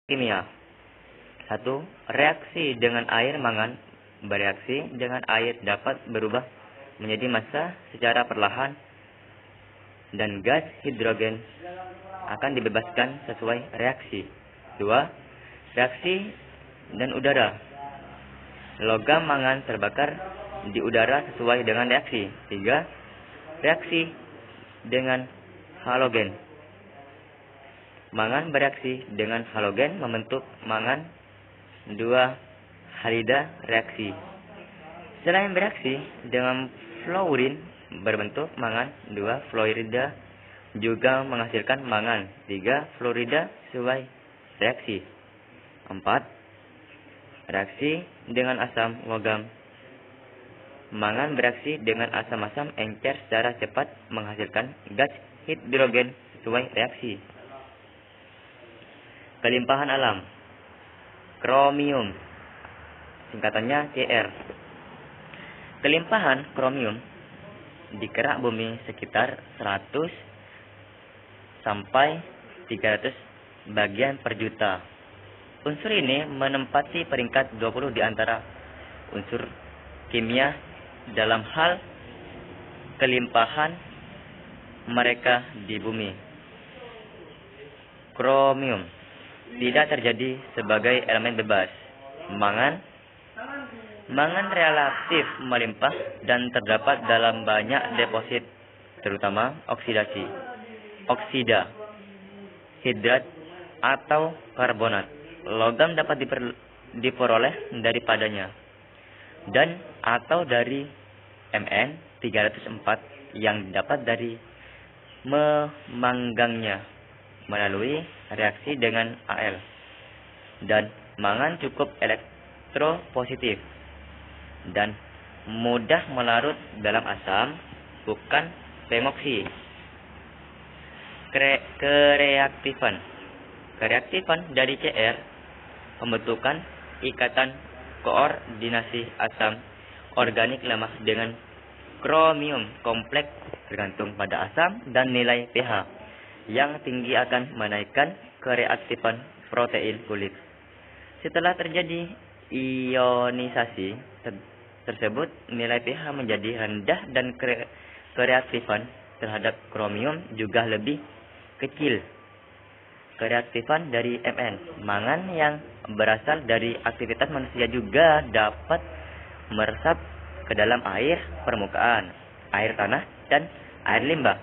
Kimia. 1. Reaksi dengan air mangan. Bereaksi dengan air dapat berubah menjadi massa secara perlahan dan gas hidrogen akan dibebaskan sesuai reaksi. 2. Reaksi dan udara. Logam mangan terbakar di udara sesuai dengan reaksi. 3. Reaksi dengan halogen. Mangan bereaksi dengan halogen membentuk mangan 2 halida reaksi. Selain bereaksi dengan fluorin berbentuk mangan 2 fluorida juga menghasilkan mangan 3 fluorida sesuai reaksi. 4. Reaksi dengan asam logam. Mangan bereaksi dengan asam-asam encer secara cepat menghasilkan gas hidrogen sesuai reaksi. Kelimpahan alam. Kromium, singkatannya Cr. Kelimpahan kromium di kerak bumi sekitar 100 sampai 300 bagian per juta. Unsur ini menempati peringkat 20 di antara unsur kimia dalam hal kelimpahan mereka di bumi. Kromium tidak terjadi sebagai elemen bebas. Mangan relatif melimpah dan terdapat dalam banyak deposit, terutama oksida, hidrat atau karbonat. Logam dapat diperoleh daripadanya dan atau dari Mn 304 yang dapat dari memanggangnya melalui reaksi dengan Al, dan mangan cukup elektropositif dan mudah melarut dalam asam, bukan pemoksi. Kereaktifan dari Cr pembentukan ikatan koordinasi asam organik lemah dengan kromium kompleks tergantung pada asam dan nilai pH yang tinggi akan menaikkan kereaktifan protein kulit. Setelah terjadi ionisasi tersebut, nilai pH menjadi rendah dan kereaktifan terhadap kromium juga lebih kecil. Kereaktifan dari Mn, mangan yang berasal dari aktivitas manusia juga dapat meresap ke dalam air permukaan, air tanah, dan air limbah.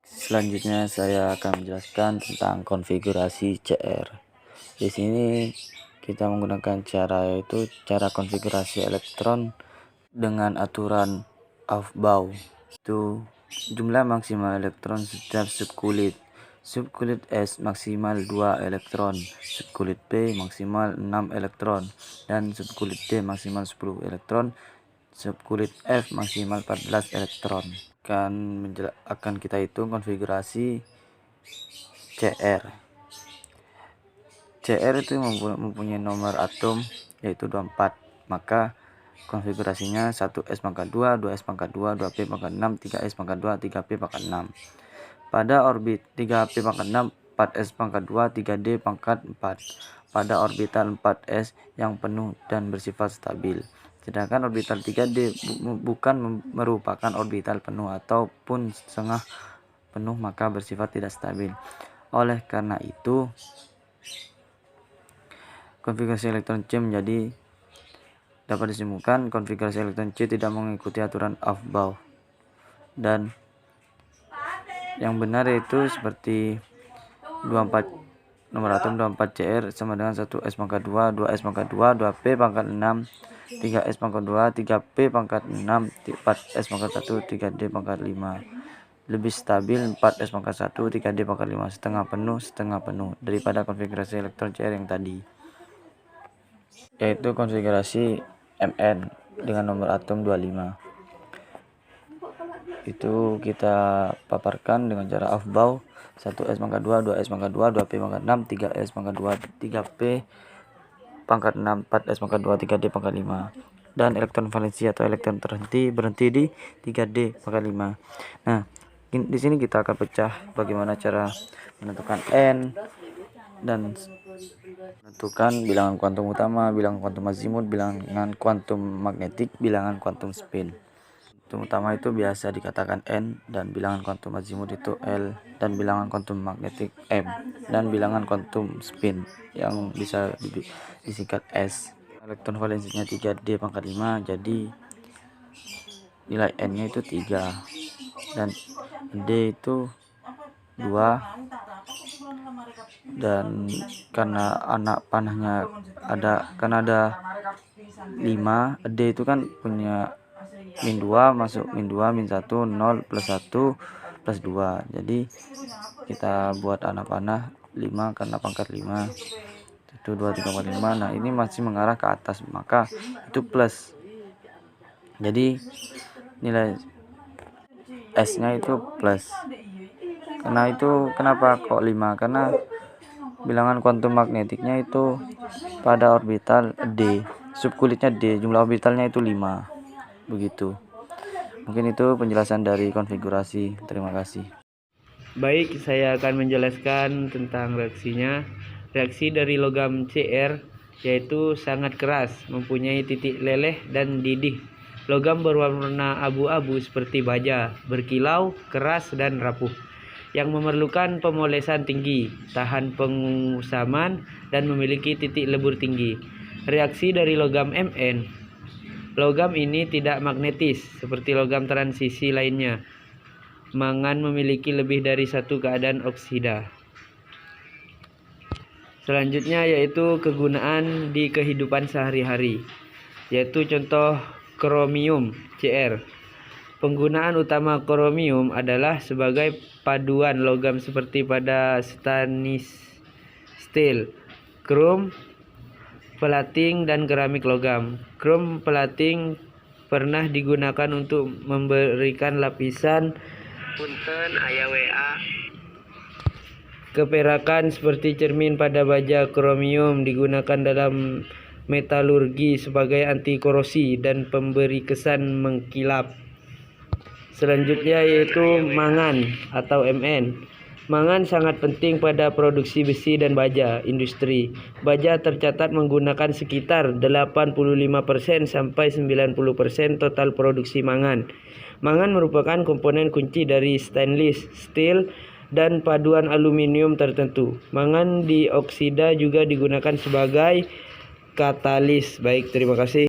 Selanjutnya saya akan menjelaskan tentang konfigurasi CR. Di sini kita menggunakan yaitu cara konfigurasi elektron dengan aturan Aufbau. Itu jumlah maksimal elektron setiap subkulit. Subkulit S maksimal 2 elektron, subkulit P maksimal 6 elektron, dan subkulit D maksimal 10 elektron, subkulit F maksimal 14 elektron. Akan kita hitung konfigurasi CR. CR itu mempunyai nomor atom yaitu 24, maka konfigurasinya 1s pangkat 2, 2s pangkat 2, 2p pangkat 6, 3s pangkat 2, 3p pangkat 6. Pada orbit 3p pangkat 6, 4s pangkat 2, 3d pangkat 4. Pada orbital 4s yang penuh dan bersifat stabil. Sedangkan orbital 3D bukan merupakan orbital penuh ataupun setengah penuh, maka bersifat tidak stabil. Oleh karena itu, konfigurasi elektron C dapat disimpulkan konfigurasi elektron C tidak mengikuti aturan Aufbau. Dan yang benar yaitu seperti 24, nomor atom 24 CR sama dengan 1s pangkat 2, 2s pangkat 2, 2p pangkat 6, 3s pangkat 2, 3p pangkat 6, 4s pangkat 1, 3d pangkat 5. Lebih stabil 4s pangkat 1, 3d pangkat 5, setengah penuh daripada konfigurasi elektron CR yang tadi, yaitu konfigurasi Mn dengan nomor atom 25. Itu kita paparkan dengan cara Aufbau. 1s pangkat 2, 2s pangkat 2, 2p pangkat 6, 3s pangkat 2, 3p pangkat 6, 4s pangkat 2, 3d pangkat 5. Dan elektron valensi atau elektron berhenti di 3d pangkat 5. Nah, di sini kita akan pecah bagaimana cara menentukan N dan Menentukan bilangan kuantum utama, bilangan kuantum azimut, bilangan kuantum magnetik, bilangan kuantum spin. Kuantum utama itu biasa dikatakan N, dan bilangan kuantum azimut itu L, dan bilangan kuantum magnetik M, dan bilangan kuantum spin yang bisa disingkat S. Elektron valensinya 3D pangkat 5, jadi nilai N-nya itu 3 dan D itu 2, dan karena anak panahnya ada 5, D itu kan punya min 2 masuk min 2 min 1 0 plus 1 plus 2, jadi kita buat anak panah 5 karena pangkat 5 1 2 3 4 5. Nah ini masih mengarah ke atas, maka itu plus, jadi nilai S nya itu plus. Karena itu kenapa kok 5, karena bilangan kuantum magnetiknya itu pada orbital D, subkulitnya D, jumlah orbitalnya itu 5, begitu. Mungkin itu penjelasan dari konfigurasi. Terima kasih. Baik, saya akan menjelaskan tentang reaksinya. Reaksi dari logam Cr yaitu sangat keras, mempunyai titik leleh dan didih. Logam berwarna abu-abu seperti baja, berkilau, keras dan rapuh, yang memerlukan pemolesan tinggi, tahan pengusaman, dan memiliki titik lebur tinggi. Reaksi dari logam Mn. Logam ini tidak magnetis seperti logam transisi lainnya. Mangan memiliki lebih dari satu keadaan oksida. Selanjutnya yaitu kegunaan di kehidupan sehari-hari, yaitu contoh kromium Cr. Penggunaan utama kromium adalah sebagai paduan logam seperti pada stainless steel, krom, plating, dan keramik logam. Krom plating pernah digunakan untuk memberikan lapisan keperakan seperti cermin pada baja. Kromium digunakan dalam metalurgi sebagai anti korosi dan pemberi kesan mengkilap. Selanjutnya yaitu mangan atau Mn. Mangan sangat penting pada produksi besi dan baja industri. Baja tercatat menggunakan sekitar 85% sampai 90% total produksi mangan. Mangan merupakan komponen kunci dari stainless steel dan paduan aluminium tertentu. Mangan dioksida juga digunakan sebagai katalis. Baik, terima kasih.